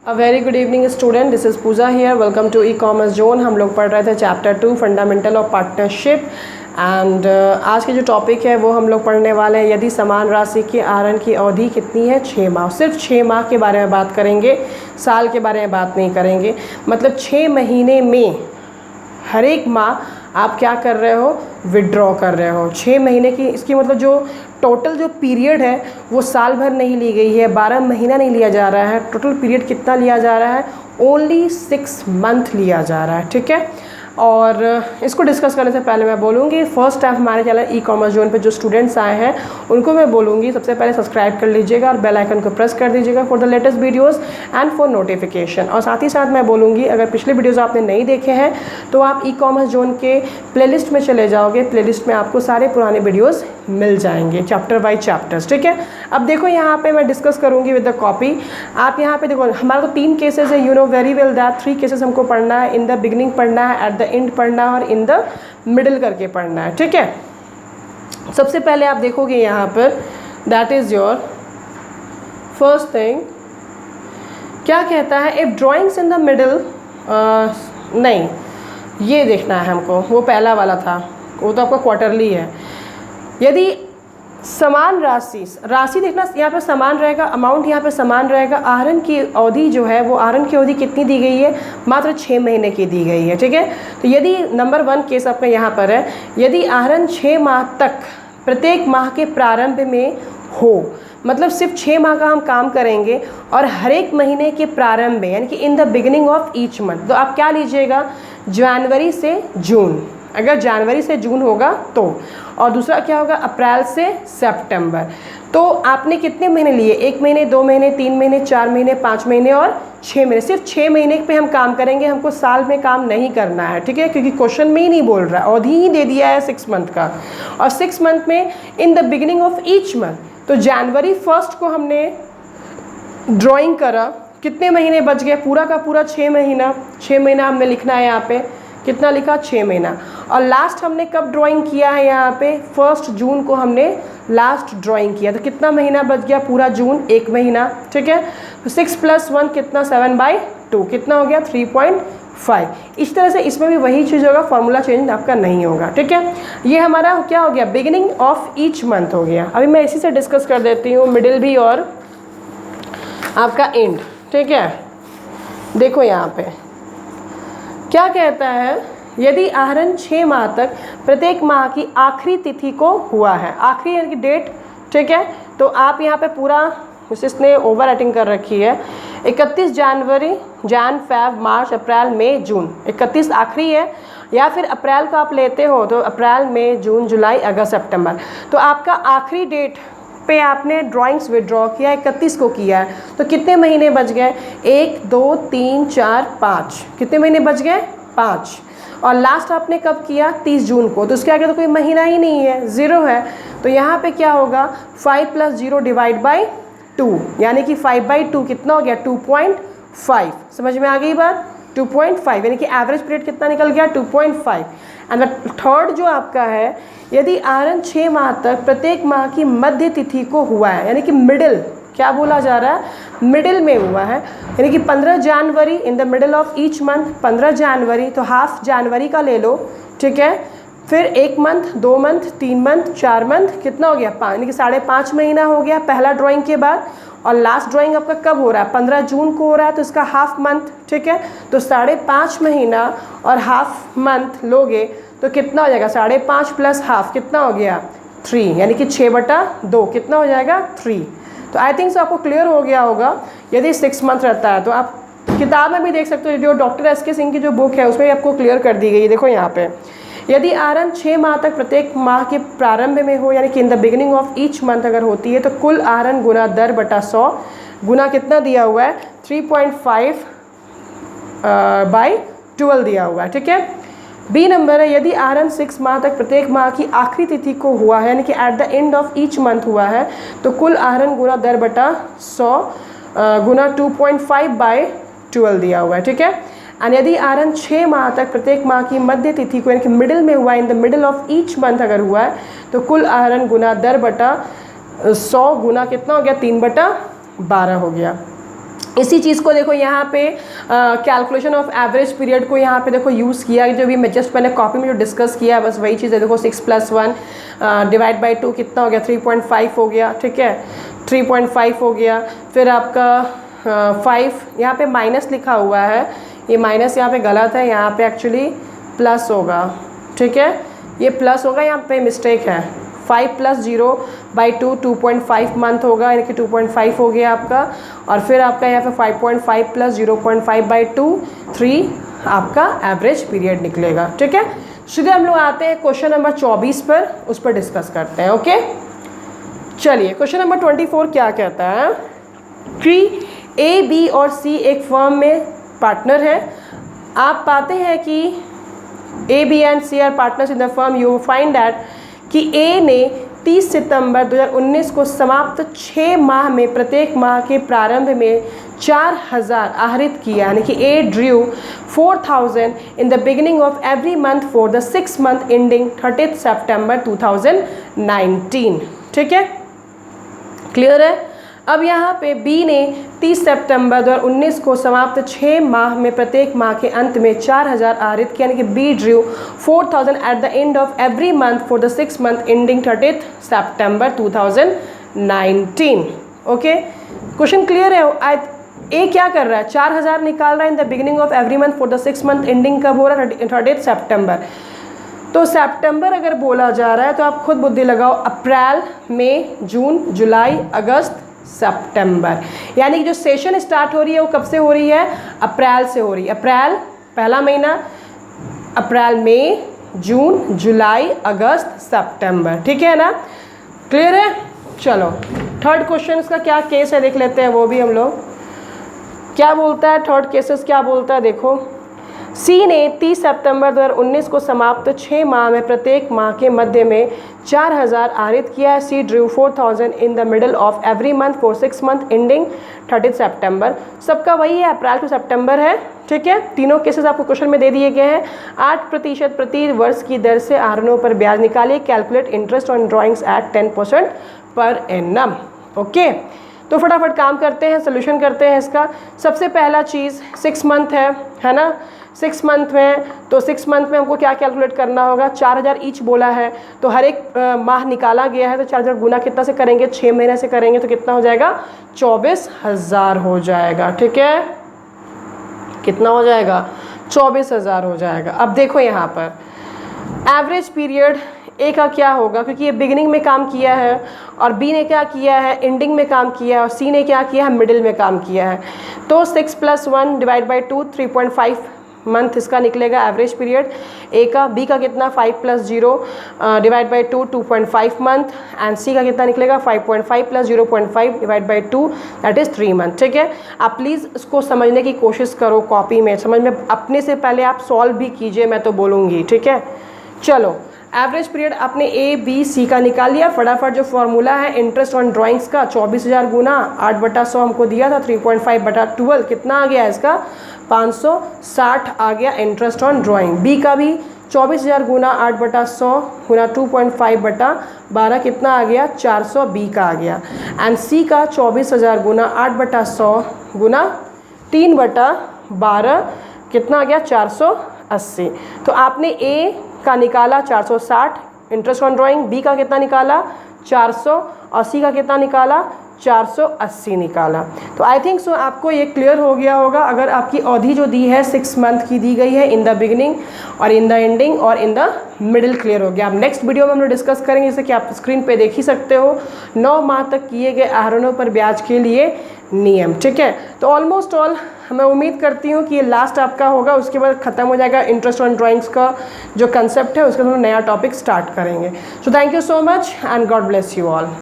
A very good evening student, this is Pooja here. Welcome to e commerce zone. हम लोग पढ़ रहे थे chapter 2 fundamental of partnership and आज के जो टॉपिक है वो हम लोग पढ़ने वाले हैं यदि समान राशि के आहरण की अवधि कितनी है 6 माह। सिर्फ 6 माह के बारे में बात करेंगे, साल के बारे में बात नहीं करेंगे। मतलब 6 महीने में हर एक माह आप क्या कर रहे हो, विड्रॉ कर रहे हो। 6 महीने की इसकी मतलब जो टोटल जो पीरियड है वो साल भर नहीं ली गई है, 12 महीना नहीं लिया जा रहा है। टोटल पीरियड कितना लिया जा रहा है, ओनली 6 मंथ लिया जा रहा है। ठीक है, और इसको डिस्कस करने से पहले मैं बोलूँगी फर्स्ट टाइम हमारे चैनल ई कॉमर्स जोन पे जो स्टूडेंट्स आए हैं उनको मैं बोलूँगी सबसे पहले सब्सक्राइब कर लीजिएगा और बेल आइकन को प्रेस कर दीजिएगा for the latest videos and for notification. और साथ ही साथ मैं बोलूँगी अगर पिछले वीडियोस आपने नहीं देखे हैं तो आप ई कॉमर्स जोन के प्लेलिस्ट में चले जाओगे, प्लेलिस्ट में आपको सारे पुराने वीडियोज़ मिल जाएंगे चैप्टर बाई चैप्टर्स। ठीक है, अब देखो यहाँ पे मैं डिस्कस करूँगी विद द कॉपी। आप यहाँ पे देखो हमारा तो 3 केसेस है, you know very well that 3 cases हमको पढ़ना है। इन द बिगिनिंग पढ़ना है, एट द एंड पढ़ना है और इन द मिडिल करके पढ़ना है। ठीक है, सबसे पहले आप देखोगे यहाँ पर that is your first thing. क्या कहता है, if drawings in the middle, नहीं ये देखना है हमको, वो पहला वाला था, वो तो आपका क्वार्टरली है। यदि समान राशि देखना, यहाँ पर समान रहेगा, अमाउंट यहाँ पर समान रहेगा। आहरण की अवधि जो है वो आहरण की अवधि कितनी दी गई है, मात्र 6 महीने की दी गई है। ठीक है, तो यदि नंबर 1 केस आपका यहाँ पर है, यदि आहरण 6 माह तक प्रत्येक माह के प्रारंभ में हो, मतलब सिर्फ 6 माह का हम काम करेंगे और हर एक महीने के प्रारंभ में यानी कि इन the beginning of each month, तो आप क्या लीजिएगा, जनवरी से जून। अगर जनवरी से जून होगा तो, और दूसरा क्या होगा, अप्रैल से सितंबर। तो आपने कितने महीने लिए, 1 महीने, 2 महीने, 3 महीने, 4 महीने, 5 महीने और 6 महीने। सिर्फ 6 महीने पे हम काम करेंगे, हमको साल में काम नहीं करना है। ठीक है, क्योंकि क्वेश्चन में ही नहीं बोल रहा है, अवधि ही दे दिया है 6 मंथ का। और 6 मंथ में इन the beginning of each month, तो जनवरी 1 को हमने ड्राइंग करा, कितने महीने बच गए, पूरा का पूरा 6 महीना। 6 महीना हमें लिखना है यहाँ पे, कितना लिखा, 6 महीना। और लास्ट हमने कब ड्राइंग किया है, यहाँ पे 1 जून को हमने लास्ट ड्राइंग किया, तो कितना महीना बच गया, पूरा जून, 1 महीना। ठीक है, तो 6 + 1 कितना, 7/2, कितना हो गया, 3.5। इस तरह से इसमें भी वही चीज़ होगा, फॉर्मूला चेंज आपका नहीं होगा। ठीक है, ये हमारा क्या हो गया, बिगिनिंग ऑफ ईच मंथ हो गया। अभी मैं इसी से डिस्कस कर देती हूँ मिडिल भी और आपका एंड। ठीक है, देखो यहाँ पे क्या कहता है, यदि आहरण 6 माह तक प्रत्येक माह की आखिरी तिथि को हुआ है, आखिरी यानी कि डेट। ठीक है, तो आप यहाँ पे पूरा इसने ओवर राइटिंग कर रखी है, 31 जनवरी, जैन, फेब, मार्च, अप्रैल, मई, जून। 31 आखिरी है, या फिर अप्रैल का आप लेते हो तो अप्रैल, मई, जून, जुलाई, अगस्त, सितंबर। तो आपका आखिरी डेट पे आपने ड्राइंग्स विड्रॉ किया, 31 को किया है, तो कितने महीने बच गए, 1, 2, 3, 4, 5। कितने महीने बच गए, 5। और लास्ट आपने कब किया, 30 जून को, तो उसके आगे तो कोई महीना ही नहीं है, 0 है। तो यहाँ पे क्या होगा, 5 + 0 / 2, यानी कि 5/2 कितना हो गया, 2.5। समझ में आ गई बात, 2.5, यानी कि एवरेज पीरियड कितना निकल गया, 2.5। एंड थर्ड जो आपका है, यदि आहरण 6 माह तक प्रत्येक माह की मध्य तिथि को हुआ है, यानी कि मिडिल, क्या बोला जा रहा है, मिडिल में हुआ है, यानी कि 15 जनवरी, in the middle of each month 15 जनवरी, तो हाफ जनवरी का ले लो। ठीक है, फिर 1 मंथ, 2 मंथ, 3 मंथ, 4 मंथ, कितना हो गया, 5, यानी कि 5.5 महीना हो गया पहला ड्राइंग के बाद। और लास्ट ड्राइंग आपका कब हो रहा है, 15 जून को हो रहा है, तो इसका हाफ मंथ। ठीक है, तो 5.5 महीना और हाफ मंथ लोगे तो कितना हो जाएगा, 5.5 + हाफ कितना हो गया, 3, यानी कि 6/2 कितना हो जाएगा, 3। तो आई थिंक आपको क्लियर हो गया होगा। यदि 6 मंथ रहता है तो आप किताब में भी देख सकते हो, जो डॉक्टर एस.के. सिंह की जो बुक है उसमें भी आपको क्लियर कर दी गई है। देखो यहाँ पे, यदि आहरण 6 माह तक प्रत्येक माह के प्रारंभ में हो, यानी कि इन the beginning of each month अगर होती है, तो कुल आहरण गुना दर बटा 100 गुना कितना दिया हुआ है, 3.5 / 12 दिया हुआ है। ठीक है, बी नंबर है, यदि आहरण 6 माह तक प्रत्येक माह की आखिरी तिथि को हुआ है, यानी कि eight the end of each month हुआ है, तो कुल आहरण गुना दर बटा 100 गुना 2.5 / 12 दिया हुआ है। ठीक है, एंड यदि आहरण 6 माह तक प्रत्येक माह की मध्य तिथि को, यानी कि मिडिल में हुआ, इन the middle of each month अगर हुआ है, तो कुल आहरण गुना दर बटा 100 गुना कितना हो गया, 3/12 हो गया। इसी चीज़ को देखो यहाँ पे कैलकुलेशन ऑफ एवरेज पीरियड को यहाँ पे देखो यूज़ किया, जो भी मैं जस्ट मैंने कॉपी में जो डिस्कस किया बस वही चीज़ है। देखो 6 + 1 डिवाइड बाई 2 कितना हो गया, 3.5 हो गया, ठीक है, 3.5 हो गया। फिर आपका 5 यहाँ पे माइनस लिखा हुआ है, ये माइनस यहाँ पे गलत है, यहाँ पे एक्चुअली प्लस होगा, ठीक है, ये प्लस होगा, यहाँ पे मिस्टेक है। 5 + 0/2 2.5 मंथ होगा, यानी कि 2.5 हो गया आपका। और फिर आपका यहाँ पे 5.5 + 0.5/2 3 आपका एवरेज पीरियड निकलेगा, ठीक है। सीधे हम लोग आते हैं क्वेश्चन नंबर 24 पर, उस पर डिस्कस करते हैं। ओके, चलिए क्वेश्चन नंबर 24 क्या कहता है कि ए, बी और सी एक फर्म में पार्टनर है। आप पाते हैं कि A, B and C are partners in the firm. You find that कि ए ने 30 सितंबर 2019 को समाप्त 6 माह में प्रत्येक माह के प्रारंभ में 4000 आहरित किया, यानी कि A drew 4000 in the beginning of every month for the 6 month ending 30 सितंबर 2019, ठीक है, क्लियर है। अब यहाँ पे बी ने 30 सितंबर 2019 को समाप्त 6 माह में प्रत्येक माह के अंत में 4000 आहरित किया, यानी कि B drew 4000 at the end of every month for the 6 month ending 30 सितंबर 2019। ओके, क्वेश्चन क्लियर है। ए क्या कर रहा है, 4000 निकाल रहा है इन the beginning of every month for the 6 month ending कब हो रहा है, 30 सितंबर। तो सितंबर अगर बोला जा रहा है तो आप खुद बुद्धि लगाओ, अप्रैल, मई, जून, जुलाई, अगस्त, सितंबर, यानी कि जो सेशन स्टार्ट हो रही है वो कब से हो रही है, अप्रैल से हो रही है। अप्रैल पहला महीना, अप्रैल, मई, जून, जुलाई, अगस्त, सितंबर, ठीक है ना, क्लियर है। चलो थर्ड क्वेश्चन का क्या केस है देख लेते हैं, वो भी हम लोग क्या बोलता है, थर्ड केसेस क्या बोलता है। देखो, सी ने 30 सितंबर 2019 को समाप्त 6 माह में प्रत्येक माह के मध्य में 4000 आहरित किया है। C drew 4000 in the middle of every month for 6 month ending 30 सितंबर। सबका वही है, अप्रैल टू सितंबर है, ठीक है। तीनों केसेस आपको क्वेश्चन में दे दिए गए हैं। 8% प्रति वर्ष की दर से आहरणों पर ब्याज निकालिए। Calculate interest on drawings at 10% per annum. Okay, तो फटाफट काम करते हैं, सोल्यूशन करते हैं इसका। सबसे पहला चीज़ 6 मंथ है ना, 6 मंथ में, तो 6 मंथ में हमको क्या कैलकुलेट करना होगा, 4000 ईच बोला है, तो हर एक माह निकाला गया है, तो 4000 गुना कितना से करेंगे, 6 महीने से करेंगे, तो कितना हो जाएगा, 24000 हो जाएगा, ठीक है, कितना हो जाएगा, 24000 हो जाएगा। अब देखो यहाँ पर एवरेज पीरियड ए का क्या होगा, क्योंकि ये बिगिनिंग में काम किया है और बी ने क्या किया है, एंडिंग में काम किया है, और सी ने क्या किया है, मिडिल में काम किया है। तो 6 + 1 डिवाइड बाई 2 3.5 मंथ इसका निकलेगा एवरेज पीरियड ए का। बी का कितना, 5 + 0 डिवाइड बाई 2 2.5 मंथ, एंड सी का कितना निकलेगा, 5.5 + 0.5 divide by 2 that is 3 month, ठीक है। आप प्लीज़ इसको समझने की कोशिश करो, कॉपी में समझ में, अपने से पहले आप सॉल्व भी कीजिए, मैं तो बोलूँगी, ठीक है। चलो एवरेज पीरियड आपने ए, बी, सी का निकाल लिया। फटाफट जो फॉर्मूला है इंटरेस्ट ऑन ड्राइंग्स का, 24000 गुना 8/100 हमको दिया था, 3.5/12 कितना आ गया इसका, 560 आ गया इंटरेस्ट ऑन ड्राइंग। बी का भी 24000 गुना 8/100 गुना 2.5/12 कितना आ गया, 400 बी का आ गया। एंड सी का 24000 गुना 8/100 गुना 3/12 कितना आ गया, 480। तो आपने ए का निकाला 460 इंटरेस्ट ऑन ड्राइंग, बी का कितना निकाला 400, और सी का कितना निकाला 480 निकाला। तो आई थिंक सो आपको ये क्लियर हो गया होगा। अगर आपकी अवधि जो दी है 6 मंथ की दी गई है, इन द बिगिनिंग और इन द एंडिंग और इन द मिडिल क्लियर हो गया। अब नेक्स्ट वीडियो में हम लोग डिस्कस करेंगे, जैसे कि आप स्क्रीन पे देख ही सकते हो, 9 माह तक किए गए आहरणों पर ब्याज के लिए नियम, ठीक है। तो ऑलमोस्ट ऑल मैं उम्मीद करती हूँ कि ये लास्ट आपका होगा, उसके बाद ख़त्म हो जाएगा इंटरेस्ट ऑन ड्राइंग्स का जो कंसेप्ट है, उसका हम नया टॉपिक स्टार्ट करेंगे। So thank you so much and God bless you all.